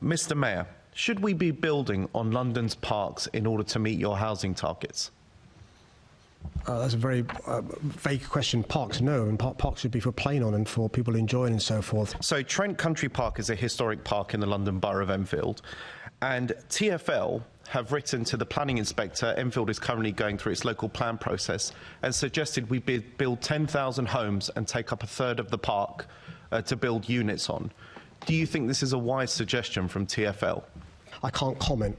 Mr. Mayor, should we be building on London's parks in order to meet your housing targets? That's a very vague question. Parks, no, and parks should be for playing on and for people enjoying and so forth. So Trent Country Park is a historic park in the London Borough of Enfield, and TfL have written to the planning inspector. Enfield is currently going through its local plan process and suggested we build 10,000 homes and take up a third of the park to build units on. Do you think this is a wise suggestion from TfL? I can't comment.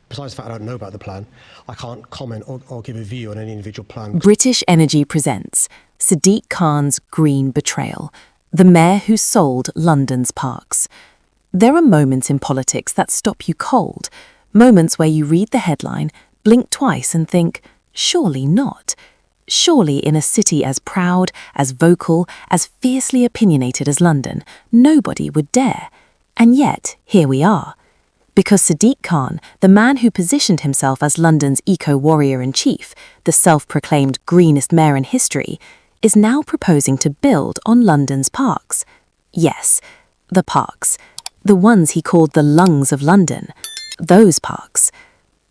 Besides the fact I don't know about the plan, I can't comment or give a view on any individual plan. British Energy presents Sadiq Khan's Green Betrayal, the mayor who sold London's parks. There are moments in politics that stop you cold, moments where you read the headline, blink twice and think, surely not. Surely in a city as proud, as vocal, as fiercely opinionated as London, nobody would dare. And yet, here we are. Because Sadiq Khan, the man who positioned himself as London's eco-warrior-in-chief, the self-proclaimed greenest mayor in history, is now proposing to build on London's parks. Yes, the parks. The ones he called the lungs of London. Those parks.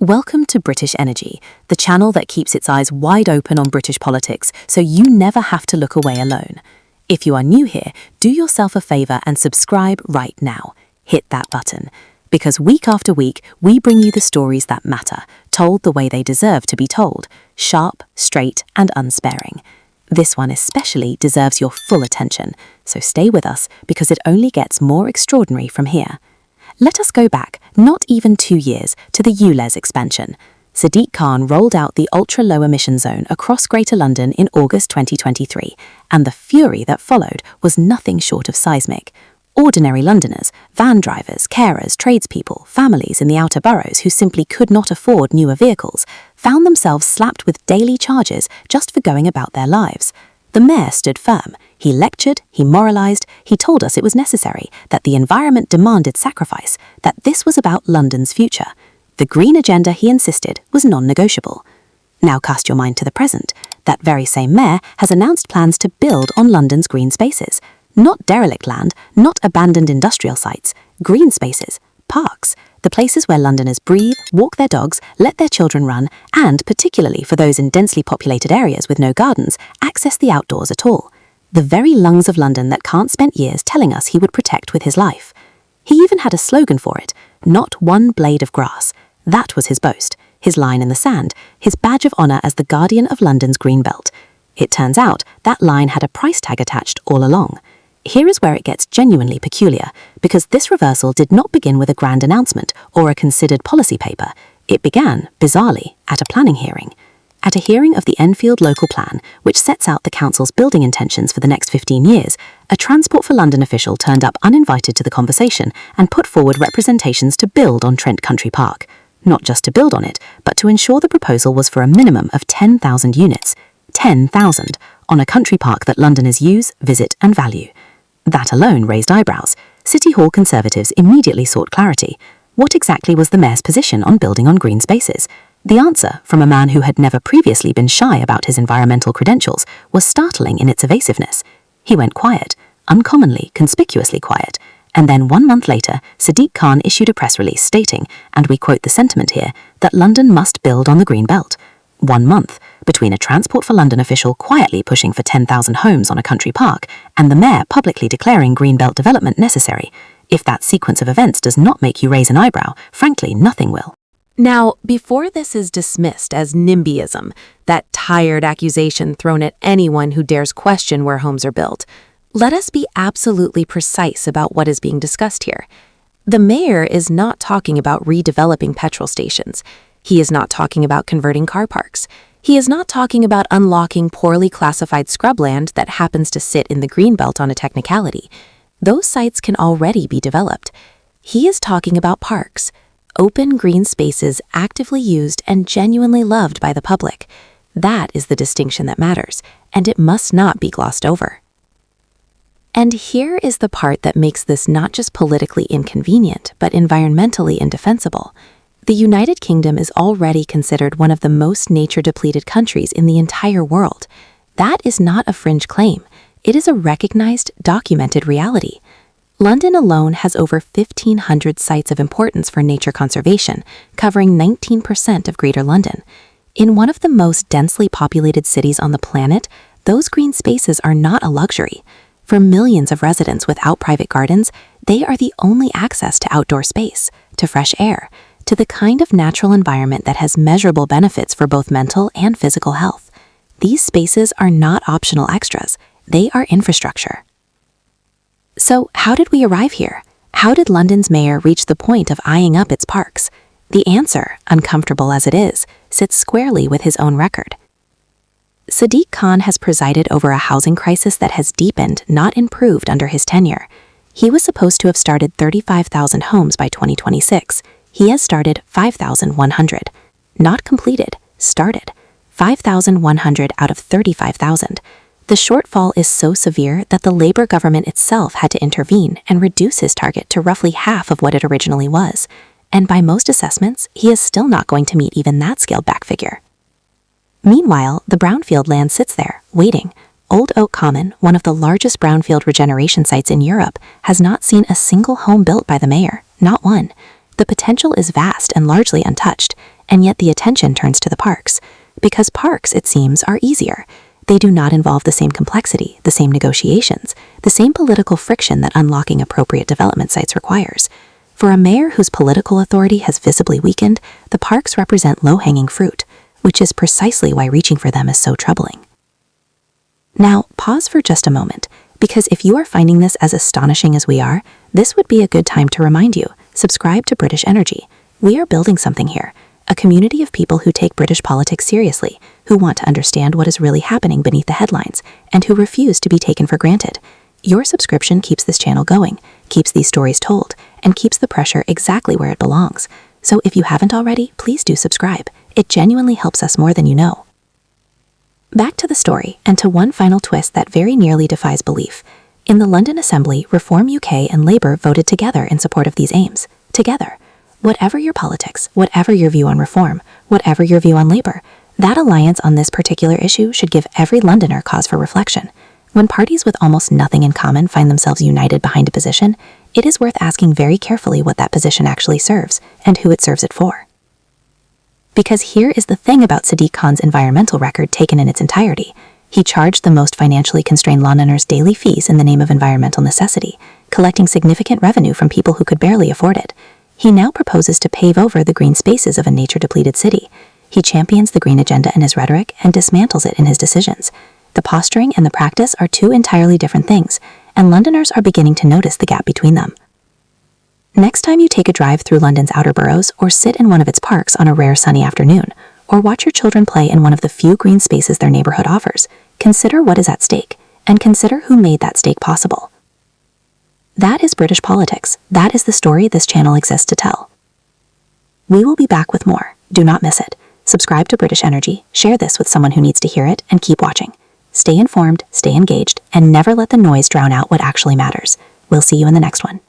Welcome to British Energy, the channel that keeps its eyes wide open on British politics so you never have to look away alone. If you are new here, do yourself a favour and subscribe right now. Hit that button. Because week after week, we bring you the stories that matter, told the way they deserve to be told, sharp, straight, and unsparing. This one especially deserves your full attention, so stay with us because it only gets more extraordinary from here. Let us go back, not even 2 years, to the ULEZ expansion. Sadiq Khan rolled out the ultra-low emission zone across Greater London in August 2023, and the fury that followed was nothing short of seismic. Ordinary Londoners, van drivers, carers, tradespeople, families in the outer boroughs who simply could not afford newer vehicles, found themselves slapped with daily charges just for going about their lives. The mayor stood firm. He lectured, he moralised, he told us it was necessary, that the environment demanded sacrifice, that this was about London's future. The green agenda, he insisted, was non-negotiable. Now cast your mind to the present. That very same mayor has announced plans to build on London's green spaces. Not derelict land, not abandoned industrial sites, green spaces, parks, the places where Londoners breathe, walk their dogs, let their children run, and, particularly for those in densely populated areas with no gardens, access the outdoors at all. The very lungs of London that Khan spent years telling us he would protect with his life. He even had a slogan for it, not one blade of grass. That was his boast, his line in the sand, his badge of honour as the guardian of London's green belt. It turns out that line had a price tag attached all along. Here is where it gets genuinely peculiar, because this reversal did not begin with a grand announcement or a considered policy paper. It began, bizarrely, at a planning hearing. At a hearing of the Enfield Local Plan, which sets out the council's building intentions for the next 15 years, a Transport for London official turned up uninvited to the conversation and put forward representations to build on Trent Country Park. Not just to build on it, but to ensure the proposal was for a minimum of 10,000 units. 10,000, on a country park that Londoners use, visit and value. That alone raised eyebrows. City Hall Conservatives immediately sought clarity. What exactly was the mayor's position on building on green spaces? The answer, from a man who had never previously been shy about his environmental credentials, was startling in its evasiveness. He went quiet, uncommonly, conspicuously quiet, and then 1 month later, Sadiq Khan issued a press release stating, and we quote the sentiment here, that London must build on the green belt. 1 month, between a Transport for London official quietly pushing for 10,000 homes on a country park and the mayor publicly declaring greenbelt development necessary. If that sequence of events does not make you raise an eyebrow, frankly, nothing will. Now, before this is dismissed as NIMBYism, that tired accusation thrown at anyone who dares question where homes are built, let us be absolutely precise about what is being discussed here. The mayor is not talking about redeveloping petrol stations. He is not talking about converting car parks. He is not talking about unlocking poorly classified scrubland that happens to sit in the greenbelt on a technicality. Those sites can already be developed. He is talking about parks, open green spaces actively used and genuinely loved by the public. That is the distinction that matters, and it must not be glossed over. And here is the part that makes this not just politically inconvenient, but environmentally indefensible. The United Kingdom is already considered one of the most nature-depleted countries in the entire world. That is not a fringe claim. It is a recognized, documented reality. London alone has over 1,500 sites of importance for nature conservation, covering 19% of Greater London. In one of the most densely populated cities on the planet, those green spaces are not a luxury. For millions of residents without private gardens, they are the only access to outdoor space, to fresh air, to the kind of natural environment that has measurable benefits for both mental and physical health. These spaces are not optional extras, they are infrastructure. So, how did we arrive here? How did London's mayor reach the point of eyeing up its parks? The answer, uncomfortable as it is, sits squarely with his own record. Sadiq Khan has presided over a housing crisis that has deepened, not improved, under his tenure. He was supposed to have started 35,000 homes by 2026. He has started 5,100. Not completed, started. 5,100 out of 35,000. The shortfall is so severe that the Labour government itself had to intervene and reduce his target to roughly half of what it originally was. And by most assessments, he is still not going to meet even that scaled-back figure. Meanwhile, the brownfield land sits there, waiting. Old Oak Common, one of the largest brownfield regeneration sites in Europe, has not seen a single home built by the mayor, not one. The potential is vast and largely untouched, and yet the attention turns to the parks. Because parks, it seems, are easier. They do not involve the same complexity, the same negotiations, the same political friction that unlocking appropriate development sites requires. For a mayor whose political authority has visibly weakened, the parks represent low-hanging fruit, which is precisely why reaching for them is so troubling. Now, pause for just a moment, because if you are finding this as astonishing as we are, this would be a good time to remind you, subscribe to British Energy. We are building something here, a community of people who take British politics seriously, who want to understand what is really happening beneath the headlines, and who refuse to be taken for granted. Your subscription keeps this channel going, keeps these stories told, and keeps the pressure exactly where it belongs. So if you haven't already, please do subscribe. It genuinely helps us more than you know. Back to the story, and to one final twist that very nearly defies belief. In the London Assembly, Reform UK and Labour voted together in support of these aims. Together. Whatever your politics, whatever your view on reform, whatever your view on Labour, that alliance on this particular issue should give every Londoner cause for reflection. When parties with almost nothing in common find themselves united behind a position, it is worth asking very carefully what that position actually serves, and who it serves it for. Because here is the thing about Sadiq Khan's environmental record taken in its entirety. He charged the most financially constrained Londoners daily fees in the name of environmental necessity, collecting significant revenue from people who could barely afford it. He now proposes to pave over the green spaces of a nature-depleted city. He champions the green agenda in his rhetoric and dismantles it in his decisions. The posturing and the practice are two entirely different things, and Londoners are beginning to notice the gap between them. Next time you take a drive through London's outer boroughs or sit in one of its parks on a rare sunny afternoon, or watch your children play in one of the few green spaces their neighborhood offers, consider what is at stake, and consider who made that stake possible. That is British politics. That is the story this channel exists to tell. We will be back with more. Do not miss it. Subscribe to British Energy, share this with someone who needs to hear it, and keep watching. Stay informed, stay engaged, and never let the noise drown out what actually matters. We'll see you in the next one.